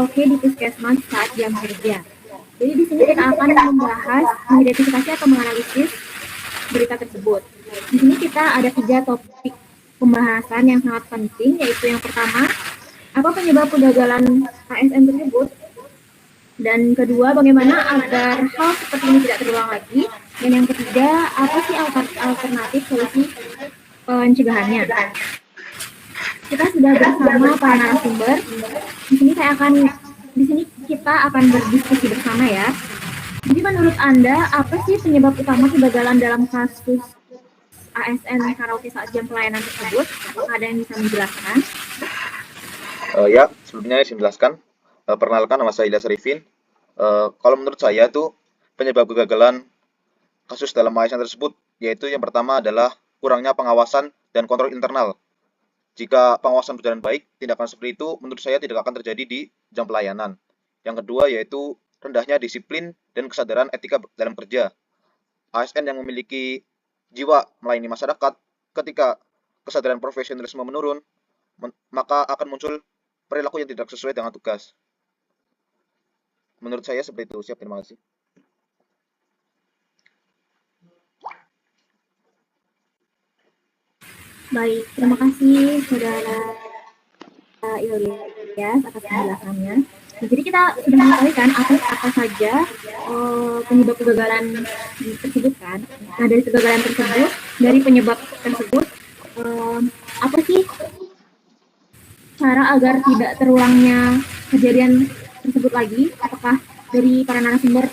karaoke di puskesmas saat jam kerja. Jadi di sini kita akan membahas, mengidentifikasi atau menganalisis berita tersebut. Di sini kita ada 3 topik pembahasan yang sangat penting, yaitu yang pertama, apa penyebab kegagalan ASN tersebut? Dan kedua, bagaimana agar hal seperti ini tidak terulang lagi? Dan yang ketiga, apa sih alternatif solusi pencegahannya? Kita sudah bersama para narasumber. Di sini kita akan berdiskusi bersama ya. Jadi menurut Anda, apa sih penyebab utama kegagalan dalam kasus ASN karaoke saat jam pelayanan tersebut? Apakah ada yang bisa menjelaskan? Ya, sebelumnya saya menjelaskan. Perkenalkan, nama saya Ilyas Arifin. Kalau menurut saya tuh penyebab kegagalan kasus dalam ASN tersebut, yaitu yang pertama adalah kurangnya pengawasan dan kontrol internal. Jika pengawasan berjalan baik, tindakan seperti itu menurut saya tidak akan terjadi di jam pelayanan. Yang kedua yaitu rendahnya disiplin dan kesadaran etika dalam kerja. ASN yang memiliki jiwa melayani masyarakat, ketika kesadaran profesionalisme menurun, maka akan muncul perilaku yang tidak sesuai dengan tugas. Menurut saya seperti itu. Siap, terima kasih. Baik, terima kasih Saudara Ilyas atas penjelasannya. Nah, jadi kita sudah mengetahui kan apa saja penyebab kegagalan tersebut kan. Nah, dari kegagalan tersebut, dari penyebab tersebut, apa sih cara agar tidak terulangnya kejadian tersebut lagi? Apakah dari para narasumber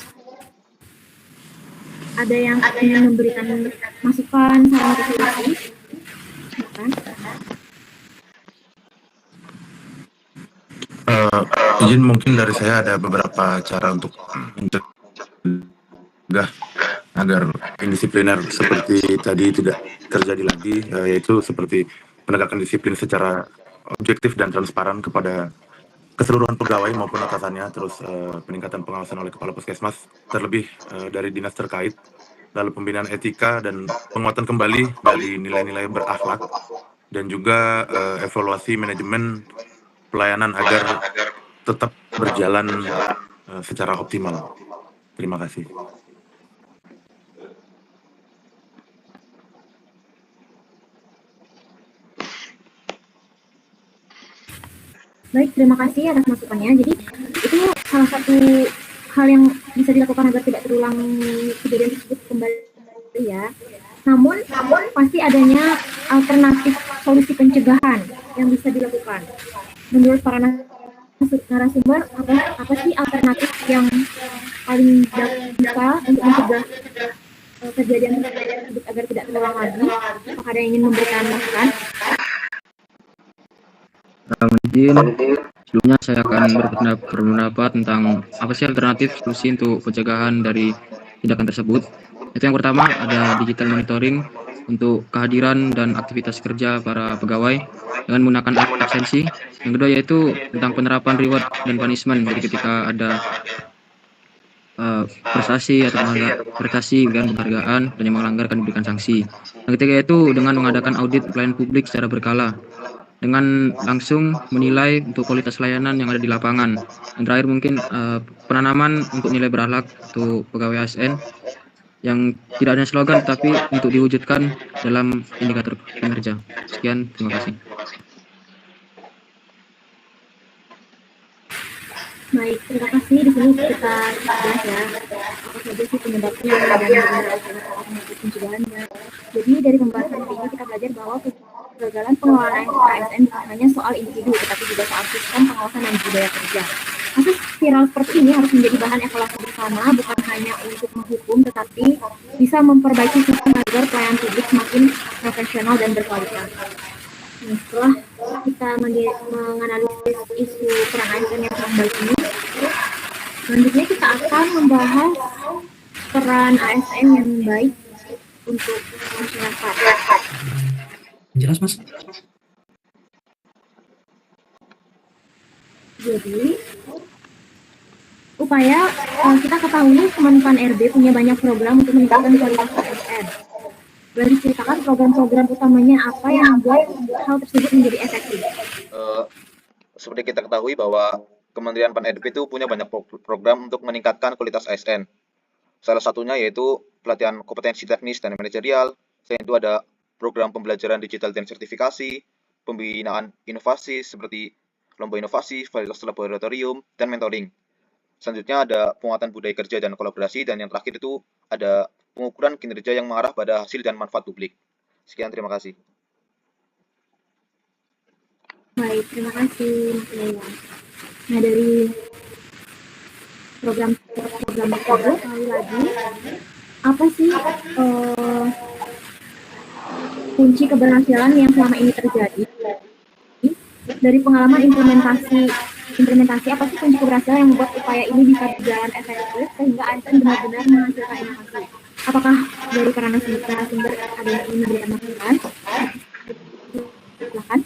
ada yang ingin memberikan masukan, saran atau solusi? Izin mungkin dari saya ada beberapa cara untuk mencegah agar indisipliner seperti tadi tidak terjadi lagi, yaitu seperti penegakan disiplin secara objektif dan transparan kepada keseluruhan pegawai maupun atasannya, terus peningkatan pengawasan oleh kepala puskesmas, terlebih dari dinas terkait, lalu pembinaan etika dan penguatan kembali dari nilai-nilai berakhlak, dan juga evaluasi manajemen pelayanan agar tetap berjalan secara optimal. Terima kasih. Baik, terima kasih atas masukannya. Jadi itu salah satu hal yang bisa dilakukan agar tidak terulang kejadian tersebut kembali ya. Namun pasti adanya alternatif solusi pencegahan yang bisa dilakukan. Menurut para narasumber, apa sih alternatif yang paling bisa untuk mencegah kejadian tersebut agar tidak terulang lagi? Apakah ada yang ingin memberikan masukan? Sebelumnya saya akan berpendapat tentang apa sih alternatif solusi untuk pencegahan dari tindakan tersebut. Itu yang pertama ada digital monitoring untuk kehadiran dan aktivitas kerja para pegawai dengan menggunakan absensi. Yang kedua yaitu tentang penerapan reward dan punishment. Jadi ketika ada prestasi atau prestasi dan penghargaan dan yang melanggar akan diberikan sanksi. Yang ketiga yaitu dengan mengadakan audit pelayanan publik secara berkala dengan langsung menilai untuk kualitas layanan yang ada di lapangan. Yang terakhir mungkin penanaman untuk nilai berakhlak untuk pegawai ASN yang tidak hanya slogan tapi untuk diwujudkan dalam indikator kinerja. Sekian, terima kasih. Baik, terima kasih. Di sini kita bahas ya apa saja sih penyebabnya dan bagaimana pencegahannya. Jadi dari pembahasan ini kita belajar bahwa kegagalan pengelolaan ASN bukan hanya soal individu, tetapi juga soal sistem pengawasan dan budaya kerja. Kasus viral seperti ini harus menjadi bahan evaluasi bersama, bukan hanya untuk menghukum, tetapi bisa memperbaiki sistem agar pelayanan publik semakin profesional dan berkualitas. Nah, setelah kita menganalisis isu peran ASN yang kurang baik ini, selanjutnya kita akan membahas peran ASN yang baik untuk masyarakat. Jelas, Mas? Jadi, upaya kita ketahui Kemenpan RB punya banyak program untuk meningkatkan kualitas ASN. Boleh diceritakan program-program utamanya apa yang membuat hal tersebut menjadi efektif? Seperti kita ketahui bahwa Kementerian Pan-RB itu punya banyak program untuk meningkatkan kualitas ASN. Salah satunya yaitu pelatihan kompetensi teknis dan manajerial. Selain itu ada program pembelajaran digital dan sertifikasi, pembinaan inovasi seperti lomba inovasi, fasilitas laboratorium, dan mentoring. Selanjutnya ada penguatan budaya kerja dan kolaborasi, dan yang terakhir itu ada pengukuran kinerja yang mengarah pada hasil dan manfaat publik. Sekian, terima kasih. Baik, terima kasih Mas Lewan. Nah, dari program tersebut, sekali lagi, apa sih kunci keberhasilan yang selama ini terjadi? Dari pengalaman implementasi apa sih kunci keberhasilan yang membuat upaya ini bisa berjalan efektif sehingga ASN benar-benar menghasilkan inovasi? Apakah dari karena sumber ada yang ingin memberikan masukan? Silakan.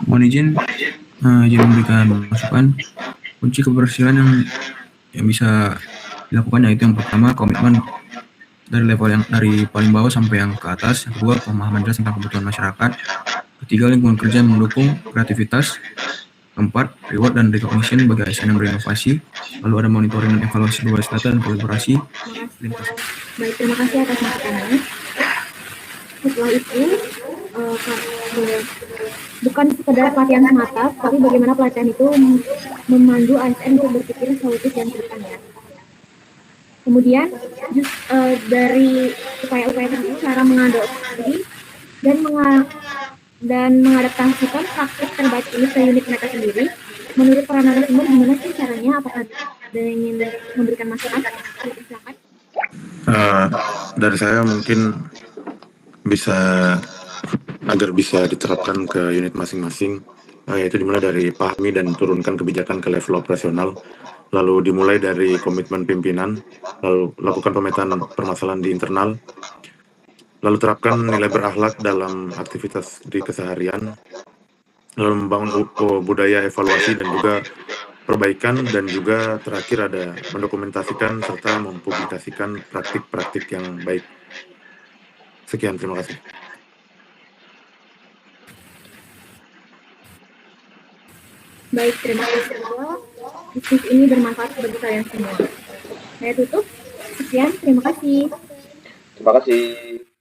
Mohon izin memberikan masukan. Kunci keberhasilan yang bisa dilakukan yaitu yang pertama komitmen dari level yang dari paling bawah sampai yang ke atas. Yang kedua, pemahaman jelas tentang kebutuhan masyarakat. Ketiga, lingkungan kerja yang mendukung kreativitas. Keempat, reward dan recognition bagi ASN yang berinovasi. Lalu ada monitoring dan evaluasi berbasis data dan kolaborasi. Baik, terima kasih atas masukannya. Setelah itu, bukan sekedar pelatihan semata, tapi bagaimana pelatihan itu memandu ASN untuk berpikir solutif dan ke depannya. Kemudian dari upaya-upaya tersebut, cara mengadopsi dan mengadaptasikan praktik terbaik ini ke unit mereka sendiri. Menurut para narasumber, gimana sih caranya? Apakah ada yang ingin memberikan masukan? Silakan. Dari saya mungkin agar bisa diterapkan ke unit masing-masing, yaitu dimulai dari pahami dan turunkan kebijakan ke level operasional, lalu dimulai dari komitmen pimpinan, lalu lakukan pemetaan permasalahan di internal, lalu terapkan nilai berakhlak dalam aktivitas di keseharian, lalu membangun budaya evaluasi dan juga perbaikan, dan juga terakhir ada mendokumentasikan serta mempublikasikan praktik-praktik yang baik. Sekian, terima kasih. Baik, terima kasih. Diskusi ini bermanfaat bagi kalian semua. Saya tutup. Sekian, terima kasih. Terima kasih.